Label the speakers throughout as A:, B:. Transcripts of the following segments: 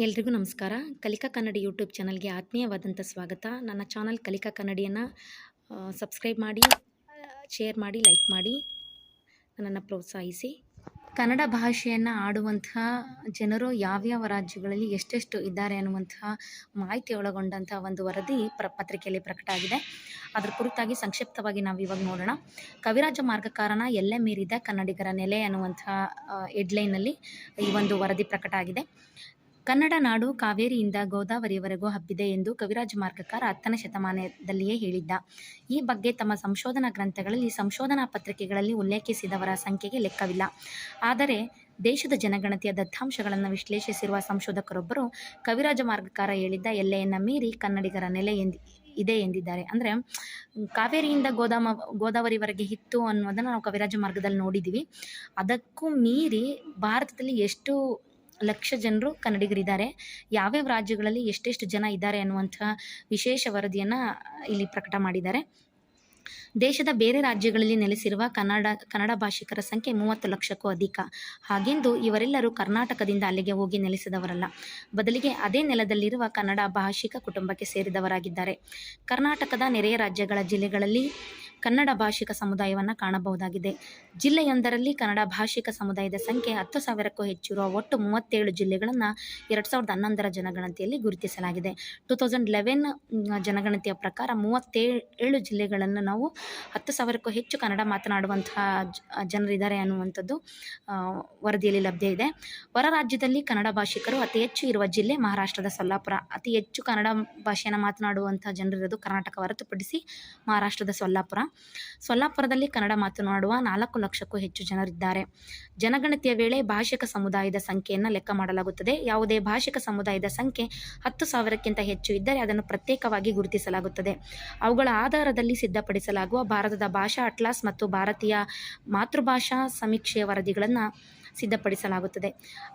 A: ಎಲ್ರಿಗೂ ನಮಸ್ಕಾರ. ಕಲಿಕಾ ಕನ್ನಡಿ ಯೂಟ್ಯೂಬ್ ಚಾನಲ್‌ಗೆ ಆತ್ಮೀಯವಾದಂಥ ಸ್ವಾಗತ. ನನ್ನ ಚಾನಲ್ ಕಲಿಕಾ ಕನ್ನಡಿಯನ್ನು ಸಬ್ಸ್ಕ್ರೈಬ್ ಮಾಡಿ, ಶೇರ್ ಮಾಡಿ, ಲೈಕ್ ಮಾಡಿ, ನನ್ನನ್ನು ಪ್ರೋತ್ಸಾಹಿಸಿ. ಕನ್ನಡ ಭಾಷೆಯನ್ನು ಆಡುವಂತಹ ಜನರು ಯಾವ್ಯಾವ ರಾಜ್ಯಗಳಲ್ಲಿ ಎಷ್ಟೆಷ್ಟು ಇದ್ದಾರೆ ಅನ್ನುವಂತಹ ಮಾಹಿತಿ ಒಳಗೊಂಡಂಥ ಒಂದು ವರದಿ ಪತ್ರಿಕೆಯಲ್ಲಿ ಪ್ರಕಟ ಆಗಿದೆ. ಅದರ ಕುರಿತಾಗಿ ಸಂಕ್ಷಿಪ್ತವಾಗಿ ನಾವು ಇವಾಗ ನೋಡೋಣ. ಕವಿರಾಜ ಮಾರ್ಗಕಾರನ ಎಲ್ಲೆ ಮೀರಿದ ಕನ್ನಡಿಗರ ನೆಲೆ ಅನ್ನುವಂಥ ಹೆಡ್ಲೈನಲ್ಲಿ ಈ ಒಂದು ವರದಿ ಪ್ರಕಟ ಆಗಿದೆ. ಕನ್ನಡ ನಾಡು ಕಾವೇರಿಯಿಂದ ಗೋದಾವರಿಯವರೆಗೂ ಹಬ್ಬಿದೆ ಎಂದು ಕವಿರಾಜ ಮಾರ್ಗಕಾರ 10ನೇ ಶತಮಾನದಲ್ಲಿಯೇ ಹೇಳಿದ್ದ. ಈ ಬಗ್ಗೆ ತಮ್ಮ ಸಂಶೋಧನಾ ಗ್ರಂಥಗಳಲ್ಲಿ, ಸಂಶೋಧನಾ ಪತ್ರಿಕೆಗಳಲ್ಲಿ ಉಲ್ಲೇಖಿಸಿದವರ ಸಂಖ್ಯೆಗೆ ಲೆಕ್ಕವಿಲ್ಲ. ಆದರೆ ದೇಶದ ಜನಗಣತಿಯ ದತ್ತಾಂಶಗಳನ್ನು ವಿಶ್ಲೇಷಿಸಿರುವ ಸಂಶೋಧಕರೊಬ್ಬರು ಕವಿರಾಜ ಮಾರ್ಗಕಾರ ಹೇಳಿದ್ದ ಎಲ್ಲೆಯನ್ನು ಮೀರಿ ಕನ್ನಡಿಗರ ನೆಲೆ ಇದೆ ಎಂದಿದ್ದಾರೆ. ಅಂದರೆ ಕಾವೇರಿಯಿಂದ ಗೋದಾವರಿವರೆಗೆ ಇತ್ತು ಅನ್ನೋದನ್ನು ನಾವು ಕವಿರಾಜ ಮಾರ್ಗದಲ್ಲಿ ನೋಡಿದ್ದೀವಿ. ಅದಕ್ಕೂ ಮೀರಿ ಭಾರತದಲ್ಲಿ ಎಷ್ಟು ಲಕ್ಷ ಜನರು ಕನ್ನಡಿಗರಿದ್ದಾರೆ, ಯಾವ್ಯಾವ ರಾಜ್ಯಗಳಲ್ಲಿ ಎಷ್ಟೆಷ್ಟು ಜನ ಇದ್ದಾರೆ ಅನ್ನುವಂಥ ವಿಶೇಷ ವರದಿಯನ್ನು ಇಲ್ಲಿ ಪ್ರಕಟ ಮಾಡಿದ್ದಾರೆ. ದೇಶದ ಬೇರೆ ರಾಜ್ಯಗಳಲ್ಲಿ ನೆಲೆಸಿರುವ ಕನ್ನಡ ಭಾಷಿಕರ ಸಂಖ್ಯೆ 30 ಲಕ್ಷಕ್ಕೂ ಅಧಿಕ. ಹಾಗೆಂದು ಇವರೆಲ್ಲರೂ ಕರ್ನಾಟಕದಿಂದ ಅಲ್ಲಿಗೆ ಹೋಗಿ ನೆಲೆಸಿದವರಲ್ಲ. ಬದಲಿಗೆ ಅದೇ ನೆಲದಲ್ಲಿರುವ ಕನ್ನಡ ಭಾಷಿಕ ಕುಟುಂಬಕ್ಕೆ ಸೇರಿದವರಾಗಿದ್ದಾರೆ. ಕರ್ನಾಟಕದ ನೆರೆಯ ರಾಜ್ಯಗಳ ಜಿಲ್ಲೆಗಳಲ್ಲಿ ಕನ್ನಡ ಭಾಷಿಕ ಸಮುದಾಯವನ್ನು ಕಾಣಬಹುದಾಗಿದೆ. ಜಿಲ್ಲೆಯೊಂದರಲ್ಲಿ ಕನ್ನಡ ಭಾಷಿಕ ಸಮುದಾಯದ ಸಂಖ್ಯೆ 10,000ಕ್ಕೂ ಹೆಚ್ಚಿರುವ ಒಟ್ಟು 37 ಜಿಲ್ಲೆಗಳನ್ನು 2011ರ ಜನಗಣತಿಯಲ್ಲಿ ಗುರುತಿಸಲಾಗಿದೆ. 2011 ಜನಗಣತಿಯ ಪ್ರಕಾರ 37 ಜಿಲ್ಲೆಗಳನ್ನು ನಾವು 10,000ಕ್ಕೂ ಹೆಚ್ಚು ಕನ್ನಡ ಮಾತನಾಡುವಂತಹ ಜನರಿದ್ದಾರೆ ಅನ್ನುವಂಥದ್ದು ವರದಿಯಲ್ಲಿ ಲಭ್ಯ ಇದೆ. ಹೊರ ರಾಜ್ಯದಲ್ಲಿ ಕನ್ನಡ ಭಾಷಿಕರು ಅತಿ ಹೆಚ್ಚು ಇರುವ ಜಿಲ್ಲೆ ಮಹಾರಾಷ್ಟ್ರದ ಸೊಲ್ಲಾಪುರ. ಅತಿ ಹೆಚ್ಚು ಕನ್ನಡ ಭಾಷೆಯನ್ನು ಮಾತನಾಡುವಂಥ ಜನರಿರೋದು ಕರ್ನಾಟಕ ಹೊರತುಪಡಿಸಿ ಮಹಾರಾಷ್ಟ್ರದ ಸೊಲ್ಲಾಪುರದಲ್ಲಿ ಕನ್ನಡ ಮಾತನಾಡುವ 4 ಲಕ್ಷಕ್ಕೂ ಹೆಚ್ಚು ಜನರಿದ್ದಾರೆ. ಜನಗಣತಿಯ ವೇಳೆ ಭಾಷಿಕ ಸಮುದಾಯದ ಸಂಖ್ಯೆಯನ್ನು ಲೆಕ್ಕ ಮಾಡಲಾಗುತ್ತದೆ. ಯಾವುದೇ ಭಾಷಿಕ ಸಮುದಾಯದ ಸಂಖ್ಯೆ 10,000ಕ್ಕಿಂತ ಹೆಚ್ಚು ಇದ್ದರೆ ಅದನ್ನು ಪ್ರತ್ಯೇಕವಾಗಿ ಗುರುತಿಸಲಾಗುತ್ತದೆ. ಅವುಗಳ ಆಧಾರದಲ್ಲಿ ಸಿದ್ಧಪಡಿಸಲಾಗುವ ಭಾರತದ ಭಾಷಾ ಅಟ್ಲಾಸ್ ಮತ್ತು ಭಾರತೀಯ ಮಾತೃಭಾಷಾ ಸಮೀಕ್ಷೆಯ ವರದಿಗಳನ್ನು ಸಿದ್ಧಪಡಿಸಲಾಗುತ್ತದೆ.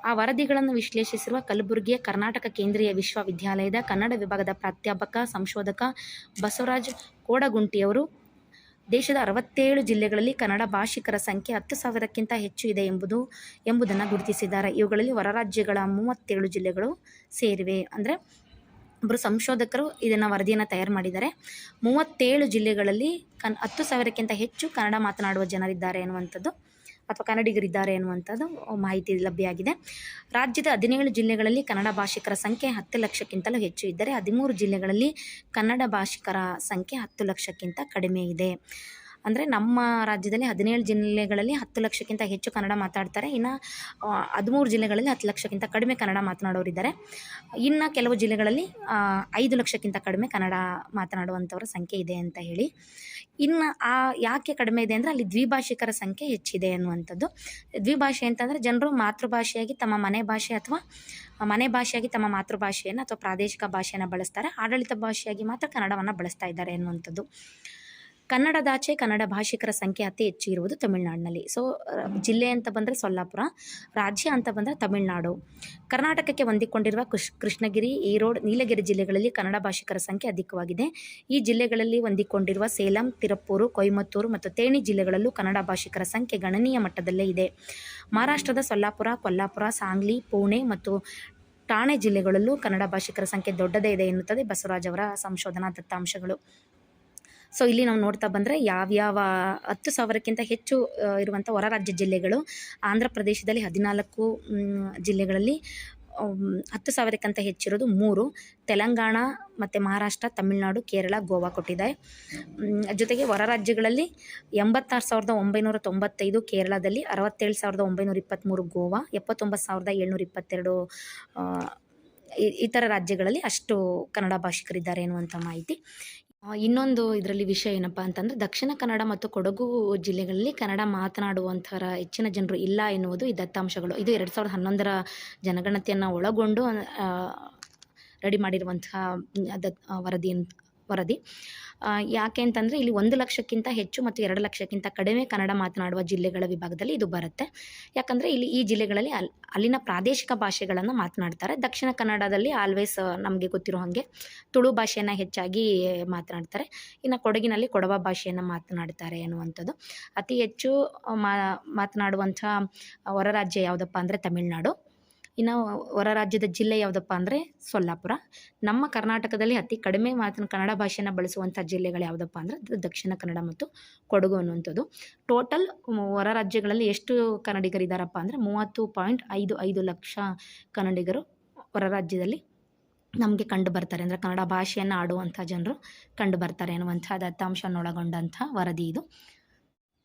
A: ಆ ವರದಿಗಳನ್ನು ವಿಶ್ಲೇಷಿಸಿರುವ ಕಲಬುರಗಿಯ ಕರ್ನಾಟಕ ಕೇಂದ್ರೀಯ ವಿಶ್ವವಿದ್ಯಾಲಯದ ಕನ್ನಡ ವಿಭಾಗದ ಪ್ರಾಧ್ಯಾಪಕ ಸಂಶೋಧಕ ಬಸವರಾಜ್ ಕೋಡಗುಂಟಿಯವರು ದೇಶದ 67 ಜಿಲ್ಲೆಗಳಲ್ಲಿ ಕನ್ನಡ ಭಾಷಿಕರ ಸಂಖ್ಯೆ 10,000ಕ್ಕಿಂತ ಹೆಚ್ಚು ಇದೆ ಎಂಬುದನ್ನು ಗುರುತಿಸಿದ್ದಾರೆ. ಇವುಗಳಲ್ಲಿ ಹೊರ ರಾಜ್ಯಗಳ 37 ಜಿಲ್ಲೆಗಳು ಸೇರಿವೆ. ಅಂದರೆ ಒಬ್ಬರು ಸಂಶೋಧಕರು ಇದನ್ನು ವರದಿಯನ್ನು ತಯಾರು ಮಾಡಿದ್ದಾರೆ. 37 ಜಿಲ್ಲೆಗಳಲ್ಲಿ 10,000ಕ್ಕಿಂತ ಹೆಚ್ಚು ಕನ್ನಡ ಮಾತನಾಡುವ ಜನರಿದ್ದಾರೆ ಅನ್ನುವಂಥದ್ದು ಅಥವಾ ಕನ್ನಡಿಗರಿದ್ದಾರೆ ಅನ್ನುವಂಥದ್ದು ಮಾಹಿತಿ ಲಭ್ಯವಾಗಿದೆ. ರಾಜ್ಯದ 17 ಜಿಲ್ಲೆಗಳಲ್ಲಿ ಕನ್ನಡ ಭಾಷಿಕರ ಸಂಖ್ಯೆ 10 ಲಕ್ಷಕ್ಕಿಂತಲೂ ಹೆಚ್ಚು ಇದ್ದರೆ 13 ಜಿಲ್ಲೆಗಳಲ್ಲಿ ಕನ್ನಡ ಭಾಷಿಕರ ಸಂಖ್ಯೆ 10 ಲಕ್ಷಕ್ಕಿಂತ ಕಡಿಮೆ ಇದೆ. ಅಂದರೆ ನಮ್ಮ ರಾಜ್ಯದಲ್ಲಿ 17 ಜಿಲ್ಲೆಗಳಲ್ಲಿ 10 ಲಕ್ಷಕ್ಕಿಂತ ಹೆಚ್ಚು ಕನ್ನಡ ಮಾತಾಡ್ತಾರೆ. ಇನ್ನು 13 ಜಿಲ್ಲೆಗಳಲ್ಲಿ 10 ಲಕ್ಷಕ್ಕಿಂತ ಕಡಿಮೆ ಕನ್ನಡ ಮಾತನಾಡೋರಿದ್ದಾರೆ. ಇನ್ನು ಕೆಲವು ಜಿಲ್ಲೆಗಳಲ್ಲಿ 5 ಲಕ್ಷಕ್ಕಿಂತ ಕಡಿಮೆ ಕನ್ನಡ ಮಾತನಾಡುವಂಥವ್ರ ಸಂಖ್ಯೆ ಇದೆ ಅಂತ ಹೇಳಿ. ಇನ್ನು ಯಾಕೆ ಕಡಿಮೆ ಇದೆ ಅಂದರೆ ಅಲ್ಲಿ ದ್ವಿಭಾಷಿಕರ ಸಂಖ್ಯೆ ಹೆಚ್ಚಿದೆ ಅನ್ನುವಂಥದ್ದು. ದ್ವಿಭಾಷೆ ಅಂತಂದರೆ ಜನರು ಮಾತೃಭಾಷೆಯಾಗಿ ತಮ್ಮ ಮನೆ ಭಾಷೆಯಾಗಿ ತಮ್ಮ ಮಾತೃಭಾಷೆಯನ್ನು ಅಥವಾ ಪ್ರಾದೇಶಿಕ ಭಾಷೆಯನ್ನು ಬಳಸ್ತಾರೆ. ಆಡಳಿತ ಭಾಷೆಯಾಗಿ ಮಾತ್ರ ಕನ್ನಡವನ್ನು ಬಳಸ್ತಾ ಇದ್ದಾರೆ ಅನ್ನುವಂಥದ್ದು. ಕನ್ನಡದಾಚೆ ಕನ್ನಡ ಭಾಷಿಕರ ಸಂಖ್ಯೆ ಅತಿ ಹೆಚ್ಚು ಇರುವುದು ತಮಿಳುನಾಡಿನಲ್ಲಿ. ಜಿಲ್ಲೆ ಅಂತ ಬಂದರೆ ಸೊಲ್ಲಾಪುರ, ರಾಜ್ಯ ಅಂತ ಬಂದರೆ ತಮಿಳುನಾಡು. ಕರ್ನಾಟಕಕ್ಕೆ ಹೊಂದಿಕೊಂಡಿರುವ ಕೃಷ್ಣಗಿರಿ, ಈರೋಡ್, ನೀಲಗಿರಿ ಜಿಲ್ಲೆಗಳಲ್ಲಿ ಕನ್ನಡ ಭಾಷಿಕರ ಸಂಖ್ಯೆ ಅಧಿಕವಾಗಿದೆ. ಈ ಜಿಲ್ಲೆಗಳಲ್ಲಿ ಹೊಂದಿಕೊಂಡಿರುವ ಸೇಲಂ, ತಿರುಪೂರು, ಕೊಯಮತ್ತೂರು ಮತ್ತು ತೇಣಿ ಜಿಲ್ಲೆಗಳಲ್ಲೂ ಕನ್ನಡ ಭಾಷಿಕರ ಸಂಖ್ಯೆ ಗಣನೀಯ ಮಟ್ಟದಲ್ಲೇ ಇದೆ. ಮಹಾರಾಷ್ಟ್ರದ ಸೊಲ್ಲಾಪುರ, ಕೊಲ್ಲಾಪುರ, ಸಾಂಗ್ಲಿ, ಪುಣೆ ಮತ್ತು ಠಾಣೆ ಜಿಲ್ಲೆಗಳಲ್ಲೂ ಕನ್ನಡ ಭಾಷಿಕರ ಸಂಖ್ಯೆ ದೊಡ್ಡದೇ ಇದೆ ಎನ್ನುತ್ತದೆ ಬಸವರಾಜ್ ಅವರ ಸಂಶೋಧನಾ ದತ್ತಾಂಶಗಳು. ಇಲ್ಲಿ ನಾವು ನೋಡ್ತಾ ಬಂದರೆ ಯಾವ್ಯಾವ 10,000ಕ್ಕಿಂತ ಹೆಚ್ಚು ಇರುವಂಥ ಹೊರ ರಾಜ್ಯ ಜಿಲ್ಲೆಗಳು. ಆಂಧ್ರ ಪ್ರದೇಶದಲ್ಲಿ 14 ಜಿಲ್ಲೆಗಳಲ್ಲಿ 10,000ಕ್ಕಿಂತ ಹೆಚ್ಚಿರೋದು 3. ತೆಲಂಗಾಣ ಮತ್ತು ಮಹಾರಾಷ್ಟ್ರ, ತಮಿಳುನಾಡು, ಕೇರಳ, ಗೋವಾ ಕೊಟ್ಟಿದೆ. ಜೊತೆಗೆ ಹೊರ ರಾಜ್ಯಗಳಲ್ಲಿ 86,995 ಕೇರಳದಲ್ಲಿ, 67,923 ಗೋವಾ, 79,722 ಇತರ ರಾಜ್ಯಗಳಲ್ಲಿ ಅಷ್ಟು ಕನ್ನಡ ಭಾಷಿಕರಿದ್ದಾರೆ ಎನ್ನುವಂಥ ಮಾಹಿತಿ. ಇನ್ನೊಂದು ಇದರಲ್ಲಿ ವಿಷಯ ಏನಪ್ಪ ಅಂತಂದರೆ ದಕ್ಷಿಣ ಕನ್ನಡ ಮತ್ತು ಕೊಡಗು ಜಿಲ್ಲೆಗಳಲ್ಲಿ ಕನ್ನಡ ಮಾತನಾಡುವಂಥರ ಹೆಚ್ಚಿನ ಜನರು ಇಲ್ಲ ಎನ್ನುವುದು ಈ ದತ್ತಾಂಶಗಳು. ಇದು 2011ರ ಜನಗಣತಿಯನ್ನು ಒಳಗೊಂಡು ರೆಡಿ ಮಾಡಿರುವಂತಹ ವರದಿ. ಯಾಕೆ ಅಂತಂದರೆ ಇಲ್ಲಿ 1 ಲಕ್ಷಕ್ಕಿಂತ ಹೆಚ್ಚು ಮತ್ತು 2 ಲಕ್ಷಕ್ಕಿಂತ ಕಡಿಮೆ ಕನ್ನಡ ಮಾತನಾಡುವ ಜಿಲ್ಲೆಗಳ ವಿಭಾಗದಲ್ಲಿ ಇದು ಬರುತ್ತೆ. ಯಾಕಂದರೆ ಈ ಜಿಲ್ಲೆಗಳಲ್ಲಿ ಅಲ್ಲಿನ ಪ್ರಾದೇಶಿಕ ಭಾಷೆಗಳನ್ನು ಮಾತನಾಡ್ತಾರೆ. ದಕ್ಷಿಣ ಕನ್ನಡದಲ್ಲಿ ಆಲ್ವೇಸ್ ನಮಗೆ ಗೊತ್ತಿರೋ ಹಾಗೆ ತುಳು ಭಾಷೆಯನ್ನು ಹೆಚ್ಚಾಗಿ ಮಾತನಾಡ್ತಾರೆ. ಇನ್ನು ಕೊಡಗಿನಲ್ಲಿ ಕೊಡವ ಭಾಷೆಯನ್ನು ಮಾತನಾಡ್ತಾರೆ ಅನ್ನುವಂಥದ್ದು. ಅತಿ ಹೆಚ್ಚು ಮಾತನಾಡುವಂಥ ಹೊರ ರಾಜ್ಯ ಯಾವುದಪ್ಪ ಅಂದರೆ ತಮಿಳುನಾಡು. ಇನ್ನು ಹೊರ ರಾಜ್ಯದ ಜಿಲ್ಲೆ ಯಾವುದಪ್ಪ ಅಂದರೆ ಸೊಲ್ಲಾಪುರ. ನಮ್ಮ ಕರ್ನಾಟಕದಲ್ಲಿ ಅತಿ ಕಡಿಮೆ ಕನ್ನಡ ಭಾಷೆಯನ್ನು ಬಳಸುವಂಥ ಜಿಲ್ಲೆಗಳು ಯಾವುದಪ್ಪ ಅಂದರೆ ಅದು ದಕ್ಷಿಣ ಕನ್ನಡ ಮತ್ತು ಕೊಡಗು ಅನ್ನುವಂಥದ್ದು. ಟೋಟಲ್ ಹೊರ ರಾಜ್ಯಗಳಲ್ಲಿ ಎಷ್ಟು ಕನ್ನಡಿಗರಿದ್ದಾರಪ್ಪ ಅಂದರೆ 30.55 ಲಕ್ಷ ಕನ್ನಡಿಗರು ಹೊರ ರಾಜ್ಯದಲ್ಲಿ ನಮಗೆ ಕಂಡು ಬರ್ತಾರೆ. ಅಂದರೆ ಕನ್ನಡ ಭಾಷೆಯನ್ನು ಆಡುವಂಥ ಜನರು ಕಂಡು ಬರ್ತಾರೆ ಅನ್ನುವಂಥ ದತ್ತಾಂಶವನ್ನು ಒಳಗೊಂಡಂಥ ವರದಿ ಇದು.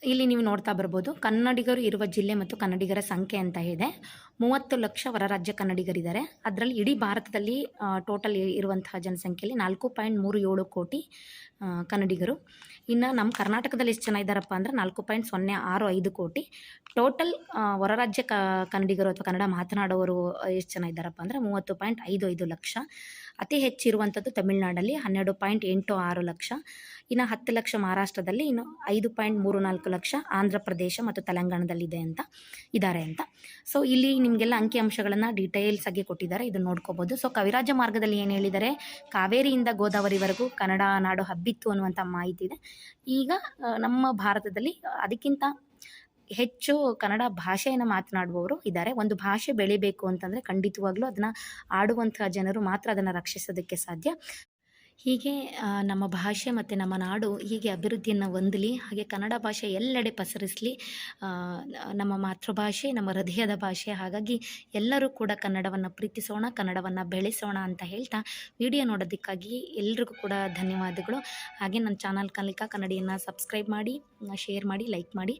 A: ಇಲ್ಲಿ ನೀವು ನೋಡ್ತಾ ಬರ್ಬೋದು ಕನ್ನಡಿಗರು ಇರುವ ಜಿಲ್ಲೆ ಮತ್ತು ಕನ್ನಡಿಗರ ಸಂಖ್ಯೆ ಅಂತ ಇದೆ. 30 ಲಕ್ಷ ಹೊರ ರಾಜ್ಯ ಕನ್ನಡಿಗರಿದ್ದಾರೆ. ಅದರಲ್ಲಿ ಇಡೀ ಭಾರತದಲ್ಲಿ ಟೋಟಲ್ ಇರುವಂತಹ ಜನಸಂಖ್ಯೆಯಲ್ಲಿ 4.37 ಕೋಟಿ ಕನ್ನಡಿಗರು. ಇನ್ನು ನಮ್ಮ ಕರ್ನಾಟಕದಲ್ಲಿ ಎಷ್ಟು ಜನ ಇದ್ದಾರಪ್ಪ ಅಂದರೆ 4.065 ಕೋಟಿ. ಟೋಟಲ್ ಹೊರ ರಾಜ್ಯ ಕನ್ನಡಿಗರು ಅಥವಾ ಕನ್ನಡ ಮಾತನಾಡುವವರು ಎಷ್ಟು ಜನ ಇದ್ದಾರಪ್ಪ ಅಂದರೆ 30.55 ಲಕ್ಷ. ಅತಿ ಹೆಚ್ಚಿರುವಂಥದ್ದು ತಮಿಳುನಾಡಲ್ಲಿ 12.86 ಲಕ್ಷ. ಇನ್ನು 10 ಲಕ್ಷ ಮಹಾರಾಷ್ಟ್ರದಲ್ಲಿ, ಇನ್ನು 5.34 ಲಕ್ಷ ಆಂಧ್ರ ಪ್ರದೇಶ ಮತ್ತು ತೆಲಂಗಾಣದಲ್ಲಿ ಇದ್ದಾರೆ ಅಂತ. ಸೊ ಇಲ್ಲಿ ನಿಮಗೆಲ್ಲ ಅಂಕಿಅಂಶಗಳನ್ನು ಡೀಟೇಲ್ಸ್ ಆಗಿ ಕೊಟ್ಟಿದ್ದಾರೆ, ಇದನ್ನು ನೋಡ್ಕೋಬೋದು. ಸೊ ಕವಿರಾಜ ಮಾರ್ಗದಲ್ಲಿ ಏನು ಹೇಳಿದ್ದಾರೆ, ಕಾವೇರಿಯಿಂದ ಗೋದಾವರಿವರೆಗೂ ಕನ್ನಡ ನಾಡು ಹಬ್ಬಿತ್ತು ಅನ್ನುವಂಥ ಮಾಹಿತಿ ಇದೆ. ಈಗ ನಮ್ಮ ಭಾರತದಲ್ಲಿ ಅದಕ್ಕಿಂತ ಹೆಚ್ಚು ಕನ್ನಡ ಭಾಷೆಯನ್ನು ಮಾತನಾಡುವವರು ಇದ್ದಾರೆ. ಒಂದು ಭಾಷೆ ಬೆಳಿಬೇಕು ಅಂತಂದರೆ ಖಂಡಿತವಾಗ್ಲೂ ಅದನ್ನು ಆಡುವಂಥ ಜನರು ಮಾತ್ರ ಅದನ್ನು ರಕ್ಷಿಸೋದಕ್ಕೆ ಸಾಧ್ಯ. ಹೀಗೆ ನಮ್ಮ ಭಾಷೆ ಮತ್ತು ನಮ್ಮ ನಾಡು ಹೀಗೆ ಅಭಿವೃದ್ಧಿಯನ್ನು ಹೊಂದಲಿ, ಹಾಗೆ ಕನ್ನಡ ಭಾಷೆ ಎಲ್ಲೆಡೆ ಪಸರಿಸಲಿ. ನಮ್ಮ ಮಾತೃಭಾಷೆ ನಮ್ಮ ಹೃದಯದ ಭಾಷೆ. ಹಾಗಾಗಿ ಎಲ್ಲರೂ ಕೂಡ ಕನ್ನಡವನ್ನು ಪ್ರೀತಿಸೋಣ, ಕನ್ನಡವನ್ನು ಬೆಳೆಸೋಣ ಅಂತ ಹೇಳ್ತಾ ವಿಡಿಯೋ ನೋಡೋದಕ್ಕಾಗಿ ಎಲ್ರಿಗೂ ಕೂಡ ಧನ್ಯವಾದಗಳು. ಹಾಗೆ ನನ್ನ ಚಾನಲ್ ಕಲಿಕಾ ಕನ್ನಡಿಯನ್ನು ಸಬ್ಸ್ಕ್ರೈಬ್ ಮಾಡಿ, ಶೇರ್ ಮಾಡಿ, ಲೈಕ್ ಮಾಡಿ.